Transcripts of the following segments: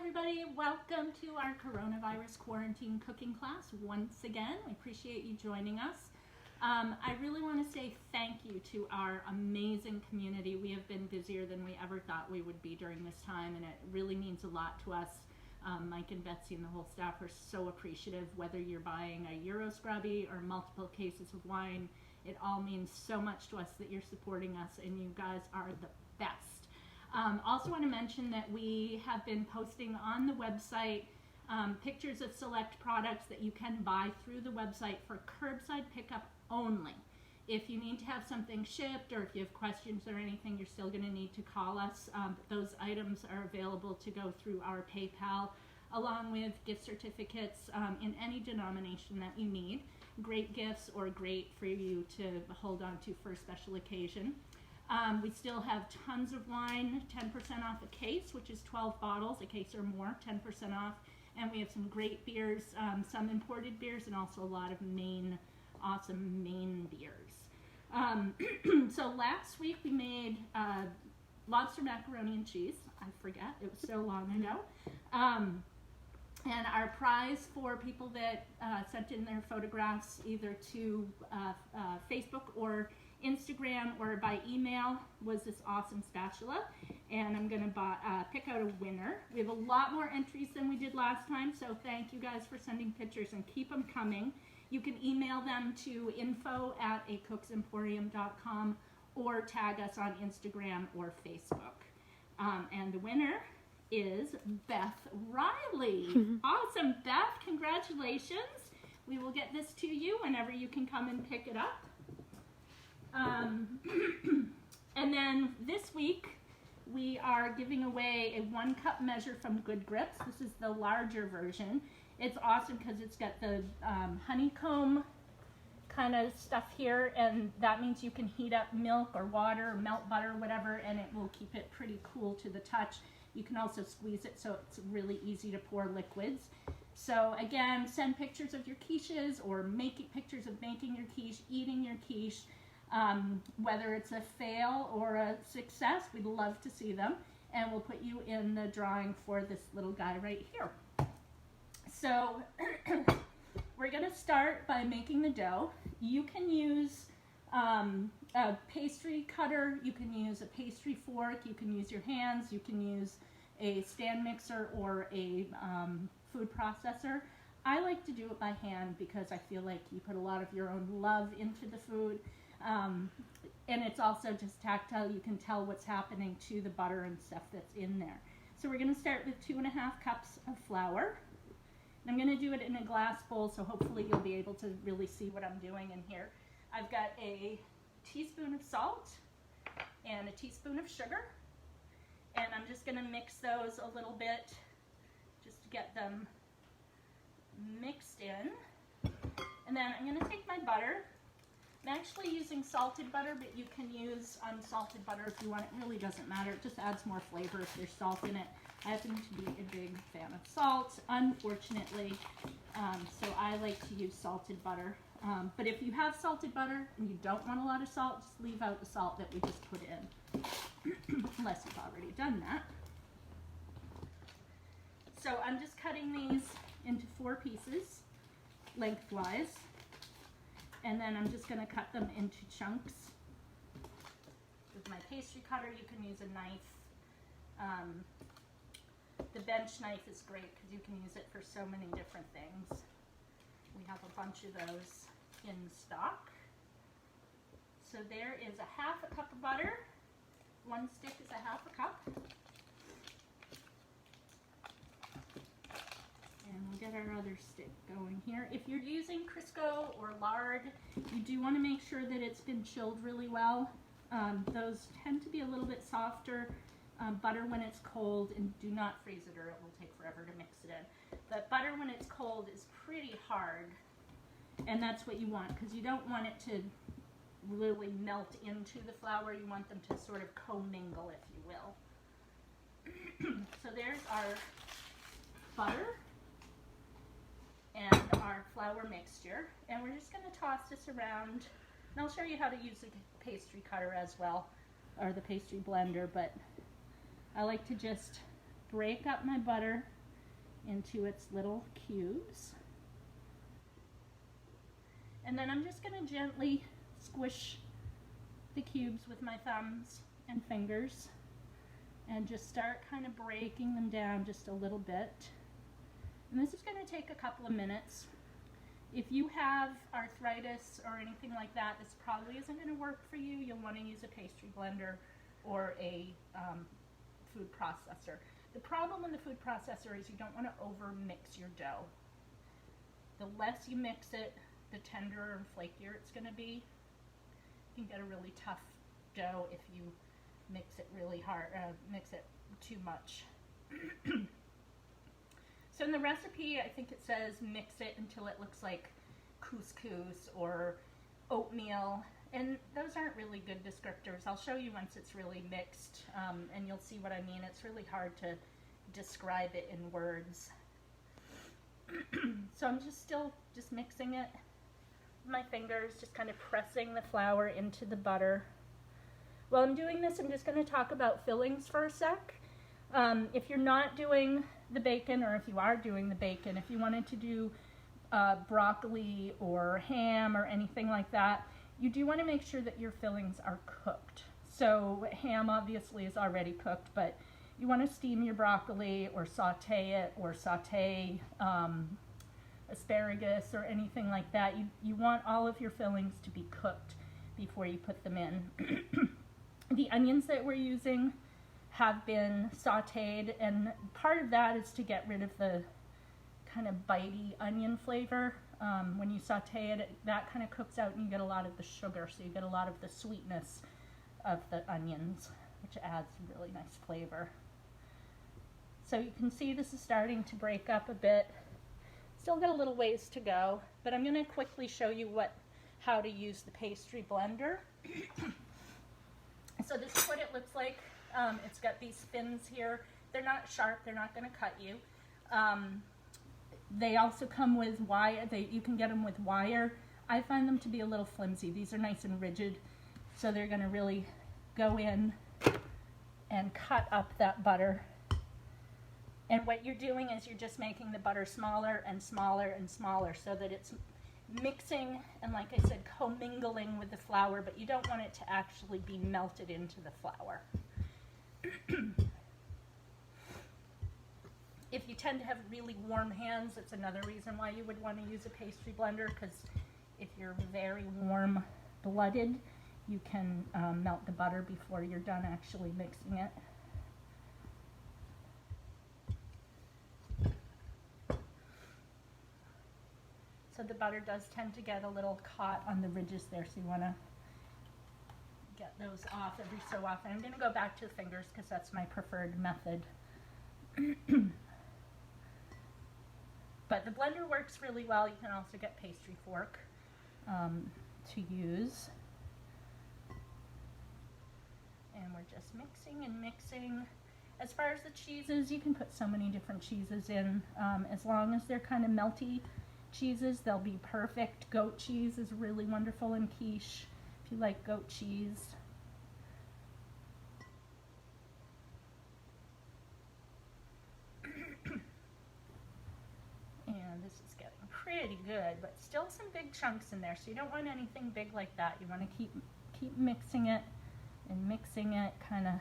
everybody. Welcome to our coronavirus quarantine cooking class once again. We appreciate you joining us. I really want to say thank you to our amazing community. We have been busier than we ever thought we would be during this time, and it really means a lot to us. Mike and Betsy and the whole staff are so appreciative. Whether you're buying a Euro Scrubby or multiple cases of wine, it all means so much to us that you're supporting us, and you guys are the best. Also want to mention that we have been posting on the website pictures of select products that you can buy through the website for curbside pickup only. If you need to have something shipped or if you have questions or anything, you're still going to need to call us. Those items are available to go through our PayPal, along with gift certificates in any denomination that you need. Great gifts, or great for you to hold on to for a special occasion. We still have tons of wine, 10% off a case, which is 12 bottles, a case or more, 10% off. And we have some great beers, some imported beers, and also a lot of awesome Maine beers. So last week we made lobster macaroni and cheese. I forget, it was so long ago. And our prize for people that sent in their photographs either to Facebook or Instagram or by email was this awesome spatula, and I'm going to pick out a winner. We have a lot more entries than we did last time, so thank you guys for sending pictures and keep them coming. You can email them to info@acooksemporium.com or tag us on Instagram or Facebook. And the winner is Beth Riley. Awesome, Beth, congratulations. We will get this to you whenever you can come and pick it up. And then this week we are giving away a 1 cup measure from Good Grips. This is the larger version. It's awesome because it's got the honeycomb kind of stuff here, and that means you can heat up milk or water or melt butter or whatever, and it will keep it pretty cool to the touch. You can also squeeze it so it's really easy to pour liquids. So again, send pictures of your quiches or pictures of making your quiche, eating your quiche. Whether it's a fail or a success, we'd love to see them, and we'll put you in the drawing for this little guy right here. So we're going to start by making the dough. You can use a pastry cutter, you can use a pastry fork, you can use your hands, you can use a stand mixer or a food processor. I like to do it by hand because I feel like you put a lot of your own love into the food. And it's also just tactile. You can tell what's happening to the butter and stuff that's in there. So we're going to start with 2½ cups of flour. And I'm going to do it in a glass bowl, so hopefully you'll be able to really see what I'm doing in here. I've got a teaspoon of salt and a teaspoon of sugar. And I'm just going to mix those a little bit just to get them mixed in. And then I'm going to take my butter. I'm actually using salted butter, but you can use unsalted butter if you want. It really doesn't matter. It just adds more flavor if there's salt in it. I happen to be a big fan of salt, unfortunately, so I like to use salted butter. But if you have salted butter and you don't want a lot of salt, just leave out the salt that we just put in, unless you've already done that. So I'm just cutting these into 4 pieces, lengthwise. And then I'm just going to cut them into chunks. With my pastry cutter, you can use a knife. The bench knife is great because you can use it for so many different things. We have a bunch of those in stock. So there is a 1/2 cup of butter. 1 stick is a 1/2 cup. And we'll get our other stick going here. If you're using Crisco or lard, you do want to make sure that it's been chilled really well. Those tend to be a little bit softer. Butter when it's cold, and do not freeze it or it will take forever to mix it in. But butter when it's cold is pretty hard, and that's what you want because you don't want it to really melt into the flour. You want them to sort of commingle, if you will. So there's our butter and our flour mixture, and we're just going to toss this around, and I'll show you how to use the pastry cutter as well, or the pastry blender, but I like to just break up my butter into its little cubes. And then I'm just going to gently squish the cubes with my thumbs and fingers and just start kind of breaking them down just a little bit. And this is going to take a couple of minutes. If you have arthritis or anything like that, this probably isn't going to work for you. You'll want to use a pastry blender or a food processor. The problem with the food processor is you don't want to over mix your dough. The less you mix it, the tenderer and flakier it's going to be. You can get a really tough dough if you mix it really hard, mix it too much. So in the recipe, I think it says mix it until it looks like couscous or oatmeal, and those aren't really good descriptors. I'll show you once it's really mixed, and you'll see what I mean. It's really hard to describe it in words. So I'm still mixing it with my fingers, just kind of pressing the flour into the butter. While I'm doing this, I'm just going to talk about fillings for a sec. If you're not doing the bacon, or if you are doing the bacon, if you wanted to do broccoli or ham or anything like that, you do want to make sure that your fillings are cooked. So ham obviously is already cooked, but you want to steam your broccoli or saute it, or saute asparagus or anything like that. You want all of your fillings to be cooked before you put them in. The onions that we're using have been sauteed, and part of that is to get rid of the kind of bitey onion flavor. When you saute it, that kind of cooks out and you get a lot of the sugar, so you get a lot of the sweetness of the onions, which adds really nice flavor. So you can see this is starting to break up a bit. Still got a little ways to go, but I'm going to quickly show you how to use the pastry blender. So this is what it looks like. It's got these fins here. They're not sharp, they're not going to cut you. They also come with wire. You can get them with wire. I find them to be a little flimsy. These are nice and rigid, so they're going to really go in and cut up that butter. And what you're doing is you're just making the butter smaller and smaller and smaller so that it's mixing and, like I said, commingling with the flour, but you don't want it to actually be melted into the flour. If you tend to have really warm hands, that's another reason why you would want to use a pastry blender, because if you're very warm-blooded, you can melt the butter before you're done actually mixing it. So the butter does tend to get a little caught on the ridges there, so you want to get those off every so often. I'm going to go back to the fingers because that's my preferred method. But the blender works really well. You can also get pastry fork to use. And we're just mixing and mixing. As far as the cheeses, you can put so many different cheeses in. As long as they're kind of melty cheeses, they'll be perfect. Goat cheese is really wonderful in quiche if you like goat cheese. And this is getting pretty good, but still some big chunks in there, so you don't want anything big like that. You want to keep mixing it and mixing it, kind of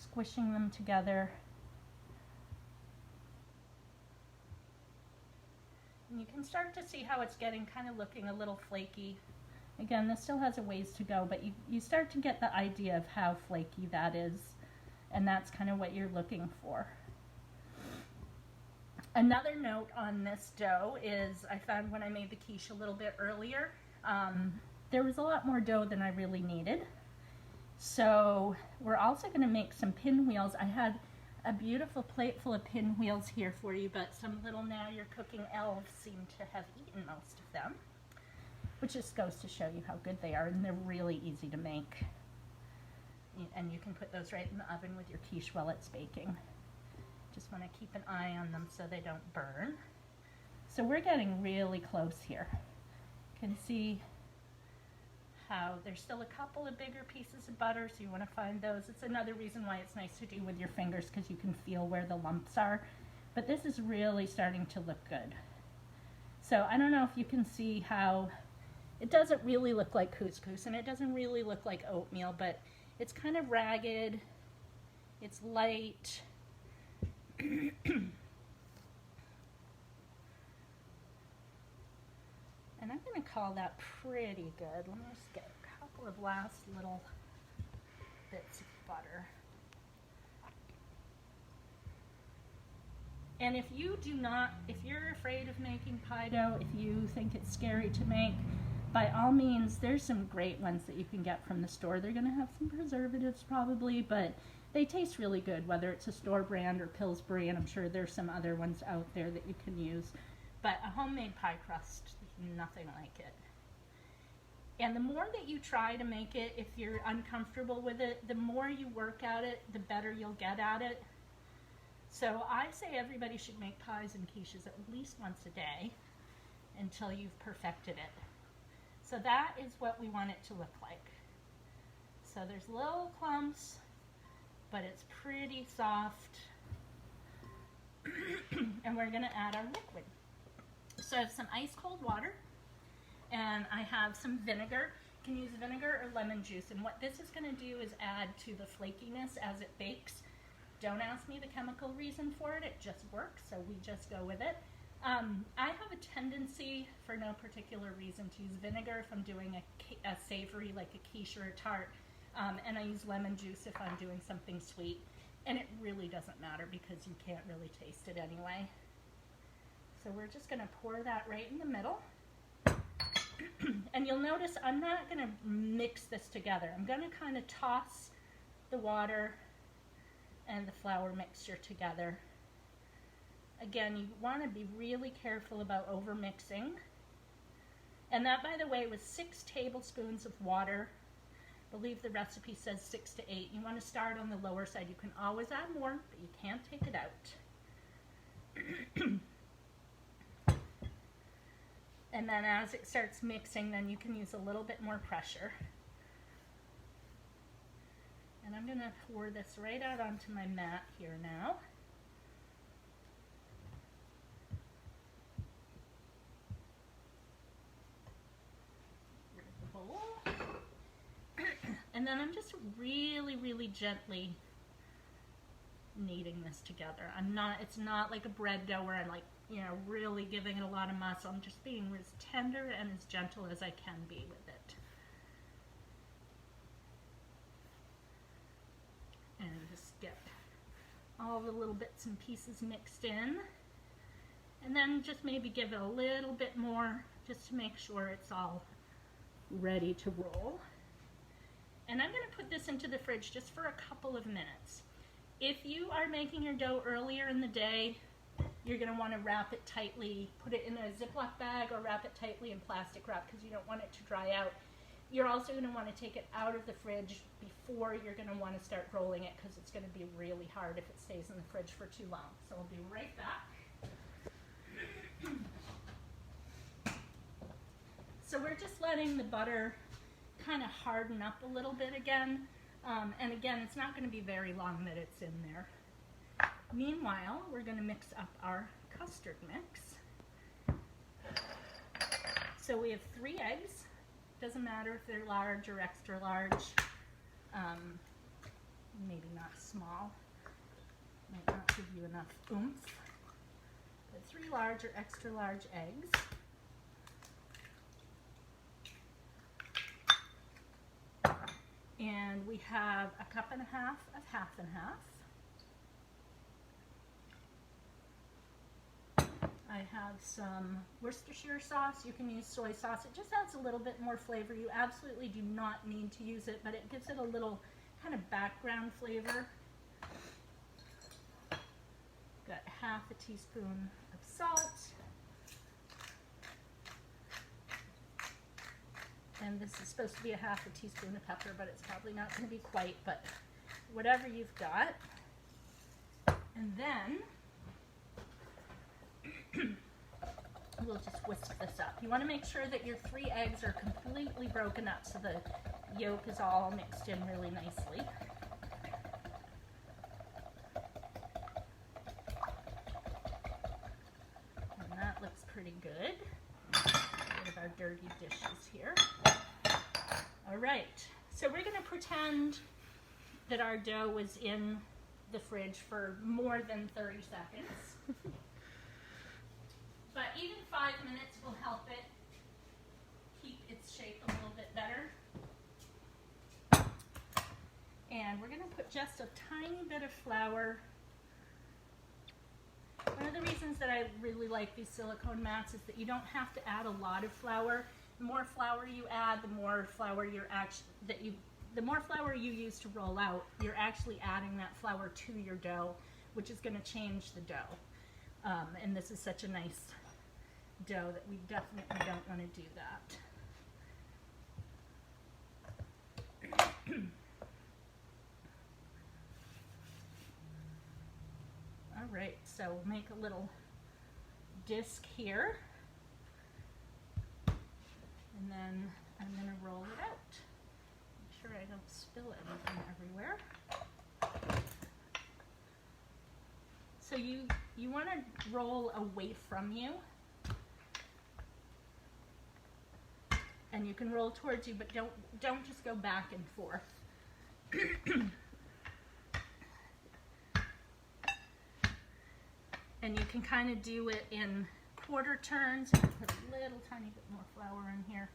squishing them together. And you can start to see how it's getting kind of looking a little flaky. Again, this still has a ways to go, but you start to get the idea of how flaky that is, and that's kind of what you're looking for. Another note on this dough is I found when I made the quiche a little bit earlier, there was a lot more dough than I really needed. So we're also going to make some pinwheels. I had a beautiful plate full of pinwheels here for you, but some little Now You're Cooking elves seem to have eaten most of them, which just goes to show you how good they are, and they're really easy to make. And you can put those right in the oven with your quiche while it's baking. Just want to keep an eye on them so they don't burn. So we're getting really close here. You can see how there's still a couple of bigger pieces of butter, so you want to find those. It's another reason why it's nice to do with your fingers, because you can feel where the lumps are But this is really starting to look good. So I don't know if you can see how it doesn't really look like couscous and it doesn't really look like oatmeal, but it's kind of ragged, it's light. And I'm going to call that pretty good. Let me just get a couple of last little bits of butter. And if you do not, if you're afraid of making pie dough, if you think it's scary to make, by all means, there's some great ones that you can get from the store. They're going to have some preservatives probably, but they taste really good, whether it's a store brand or Pillsbury, and I'm sure there's some other ones out there that you can use. But a homemade pie crust, there's nothing like it. And the more that you try to make it, if you're uncomfortable with it, the more you work at it, the better you'll get at it. So I say everybody should make pies and quiches at least once a day until you've perfected it. So that is what we want it to look like. So there's little clumps, but it's pretty soft. And we're gonna add our liquid. So I have some ice cold water, and I have some vinegar. You can use vinegar or lemon juice, and what this is gonna do is add to the flakiness as it bakes. Don't ask me the chemical reason for it, it just works, so we just go with it. I have a tendency, for no particular reason, to use vinegar if I'm doing a savory, like a quiche or a tart, and I use lemon juice if I'm doing something sweet. And it really doesn't matter because you can't really taste it anyway. So we're just gonna pour that right in the middle. And you'll notice I'm not gonna mix this together. I'm gonna kind of toss the water and the flour mixture together. Again, you want to be really careful about over mixing. And that, by the way, was 6 tablespoons of water. I believe the recipe says 6 to 8. You want to start on the lower side. You can always add more, but you can't take it out. And then as it starts mixing, then you can use a little bit more pressure. And I'm going to pour this right out onto my mat here now. The bowl. And then I'm just really, really gently kneading this together. It's not like a bread dough where I'm like, you know, really giving it a lot of muscle. I'm just being as tender and as gentle as I can be with it. And just get all the little bits and pieces mixed in. And then just maybe give it a little bit more just to make sure it's all ready to roll. And I'm going to put this into the fridge just for a couple of minutes. If you are making your dough earlier in the day, you're going to want to wrap it tightly, put it in a Ziploc bag or wrap it tightly in plastic wrap because you don't want it to dry out. You're also going to want to take it out of the fridge before you're going to want to start rolling it because it's going to be really hard if it stays in the fridge for too long. So I'll be right back. So we're just letting the butter kind of harden up a little bit again. And again, it's not going to be very long that it's in there. Meanwhile, we're going to mix up our custard mix. So we have 3 eggs. Doesn't matter if they're large or extra large. Maybe not small. Might not give you enough oomph. But 3 large or extra large eggs. And we have a 1.5 cups of half and half. I have some Worcestershire sauce. You can use soy sauce. It just adds a little bit more flavor. You absolutely do not need to use it, but it gives it a little kind of background flavor. Got 1/2 teaspoon of salt. And this is supposed to be 1/2 teaspoon of pepper, but it's probably not going to be quite, but whatever you've got. And then we'll just whisk this up. You want to make sure that your 3 eggs are completely broken up so the yolk is all mixed in really nicely. dirty dishes here. All right, so we're going to pretend that our dough was in the fridge for more than 30 seconds. But even 5 minutes will help it keep its shape a little bit better. And we're going to put just a tiny bit of flour. One of the reasons that I really like these silicone mats is that you don't have to add a lot of flour. The more flour you add, the more flour the more flour you use to roll out, you're actually adding that flour to your dough, which is going to change the dough. And this is such a nice dough that we definitely don't want to do that. All right, so we'll make a little disc here, and then I'm going to roll it out. Make sure I don't spill anything everywhere. So you want to roll away from you, and you can roll towards you, but don't just go back and forth. And you can kind of do it in quarter turns. Put a little tiny bit more flour in here.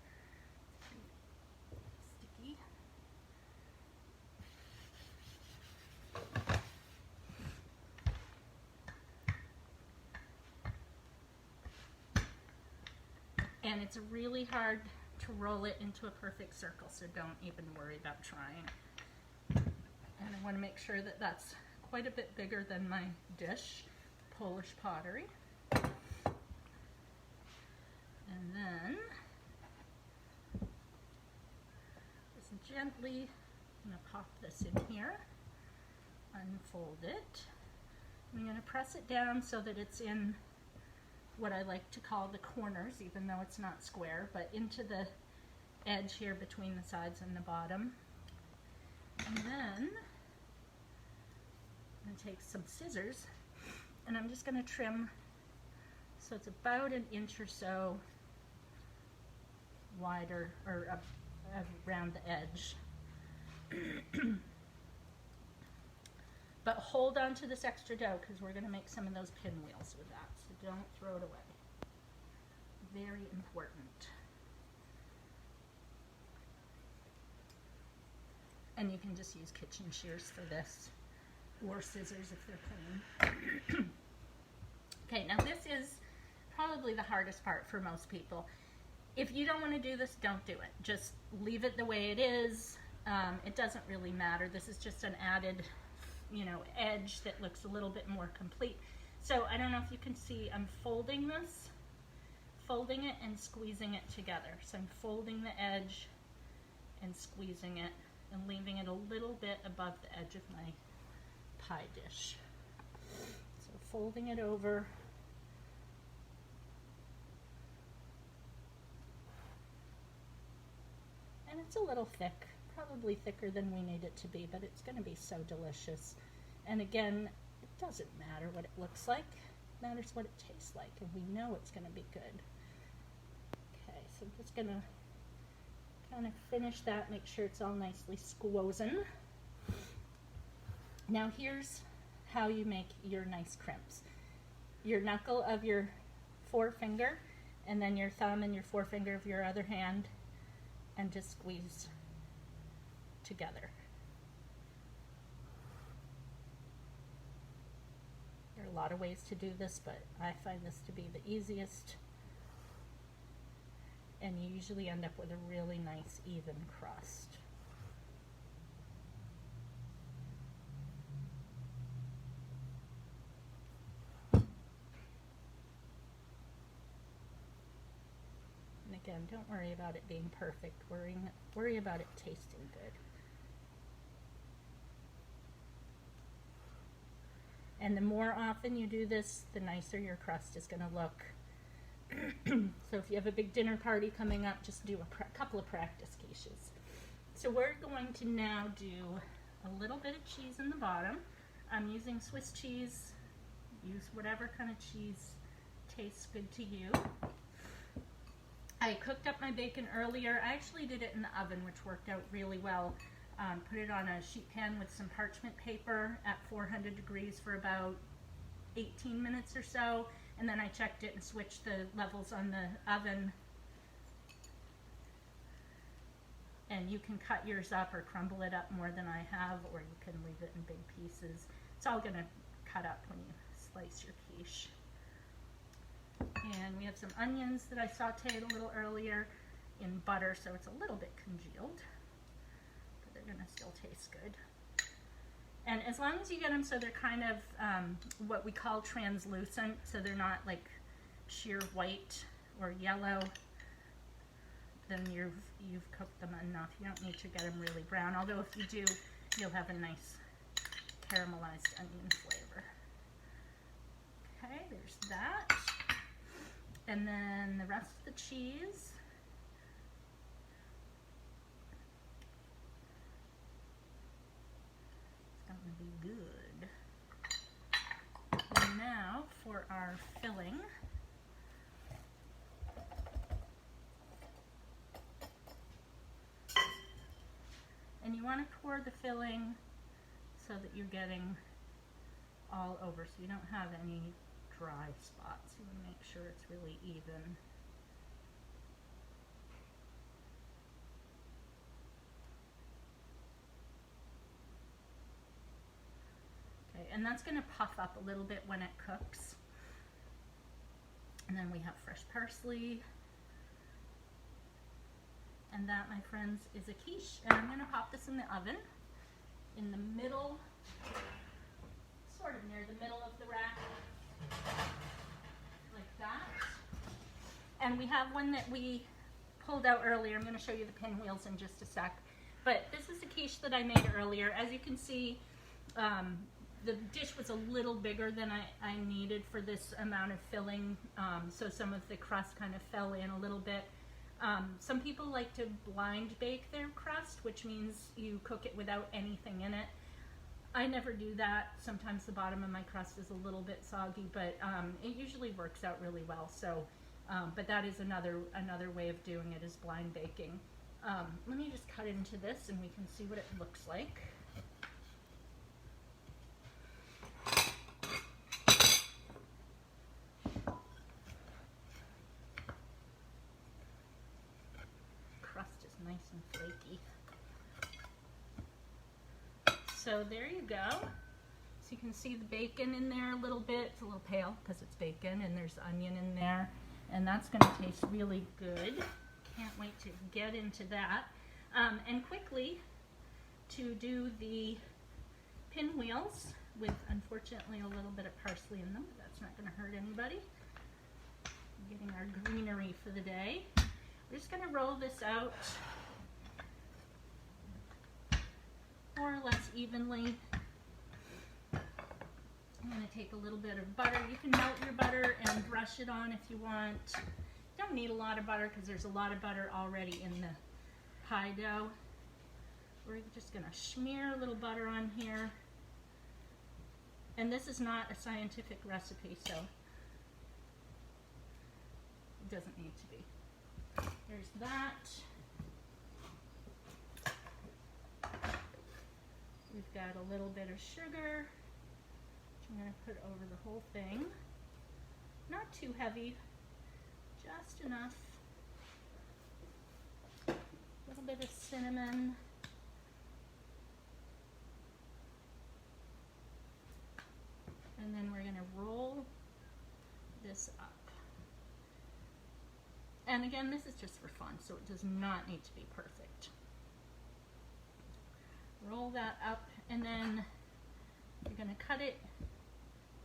Sticky. And it's really hard to roll it into a perfect circle, so don't even worry about trying. And I want to make sure that that's quite a bit bigger than my dish. Polish pottery. And then just gently, I'm going to pop this in here, unfold it. I'm going to press it down so that it's in what I like to call the corners, even though it's not square, but into the edge here between the sides and the bottom. And then I'm going to take some scissors, and I'm just going to trim so it's about an inch or so wider, or around the edge. But hold on to this extra dough because we're going to make some of those pinwheels with that, so don't throw it away. Very important. And you can just use kitchen shears for this, or scissors if they're clean. Okay, now this is probably the hardest part for most people. If you don't want to do this, don't do it. Just leave it the way it is. It doesn't really matter. This is just an added, edge that looks a little bit more complete. So I don't know if you can see, I'm folding this, folding it and squeezing it together. So I'm folding the edge and squeezing it and leaving it a little bit above the edge of my pie dish. So folding it over. And it's a little thick, probably thicker than we need it to be, but it's going to be so delicious. And again, it doesn't matter what it looks like, it matters what it tastes like, and we know it's going to be good. Okay, so I'm just going to kind of finish that, make sure it's all nicely squozen. Now here's how you make your nice crimps. Your knuckle of your forefinger, and then your thumb and your forefinger of your other hand, and just squeeze together. There are a lot of ways to do this, but I find this to be the easiest. And you usually end up with a really nice even crust. And again, don't worry about it being perfect. Worry about it tasting good. And the more often you do this, the nicer your crust is going to look. So if you have a big dinner party coming up, just do a couple of practice quiches. So we're going to now do a little bit of cheese in the bottom. I'm using Swiss cheese. Use whatever kind of cheese tastes good to you. I cooked up my bacon earlier. I actually did it in the oven, which worked out really well. Put it on a sheet pan with some parchment paper at 400 degrees for about 18 minutes or so, and then I checked it and switched the levels on the oven. And you can cut yours up or crumble it up more than I have, or you can leave it in big pieces. It's all gonna cut up when you slice your quiche. And we have some onions that I sauteed a little earlier in butter, so it's a little bit congealed, but they're gonna still taste good. And as long as you get them so they're kind of what we call translucent, so they're not like sheer white or yellow, then you've cooked them enough. You don't need to get them really brown, although if you do, you'll have a nice caramelized onion flavor. Okay, there's that. And then the rest of the cheese. It's going to be good. And now for our filling. And you want to pour the filling so that you're getting all over, so you don't have any dry spots. You want to make sure it's really even. Okay, and that's going to puff up a little bit when it cooks. And then we have fresh parsley. And that, my friends, is a quiche. And I'm going to pop this in the oven in the middle, sort of near the middle of the rack, like that. And we have one that we pulled out earlier. I'm going to show you the pinwheels in just a sec. But this is a quiche that I made earlier. As you can see, the dish was a little bigger than I needed for this amount of filling, so some of the crust kind of fell in a little bit. Some people like to blind bake their crust, which means you cook it without anything in it. I never do that. Sometimes the bottom of my crust is a little bit soggy, but it usually works out really well. So, but that is another way of doing it, is blind baking. Let me just cut into this and we can see what it looks like. Nice and flaky. So there you go. So you can see the bacon in there a little bit. It's a little pale because it's bacon, and there's onion in there, and that's going to taste really good. Can't wait to get into that. And quickly to do the pinwheels with, unfortunately, a little bit of parsley in them, but that's not going to hurt anybody. Getting our greenery for the day. We're just going to roll this out more or less evenly. I'm going to take a little bit of butter. You can melt your butter and brush it on if you want. You don't need a lot of butter because there's a lot of butter already in the pie dough. We're just going to smear a little butter on here. And this is not a scientific recipe, so it doesn't need to be. There's that. We've got a little bit of sugar, which I'm going to put over the whole thing. Not too heavy, just enough. A little bit of cinnamon. And then we're going to roll this up. And again, this is just for fun, so it does not need to be perfect. Roll that up, and then you're going to cut it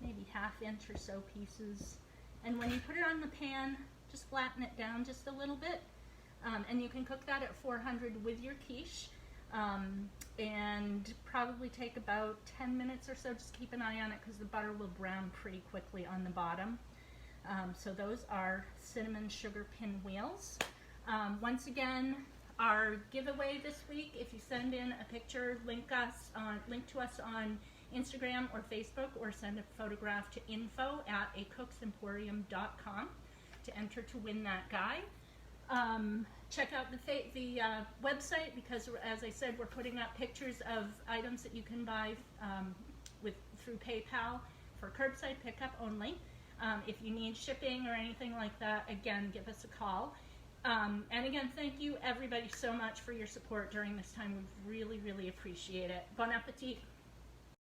maybe 1/2 inch or so pieces. And when you put it on the pan, just flatten it down just a little bit. And you can cook that at 400 with your quiche. And probably take about 10 minutes or so. Just keep an eye on it because the butter will brown pretty quickly on the bottom. So those are cinnamon sugar pinwheels. Once again, our giveaway this week, if you send in a picture, link to us on Instagram or Facebook, or send a photograph to info@acooksemporium.com to enter to win that guide. Check out the website, because as I said, we're putting up pictures of items that you can buy through PayPal for curbside pickup only. If you need shipping or anything like that, again, give us a call. And again, thank you everybody so much for your support during this time. We really, really appreciate it. Bon appetit.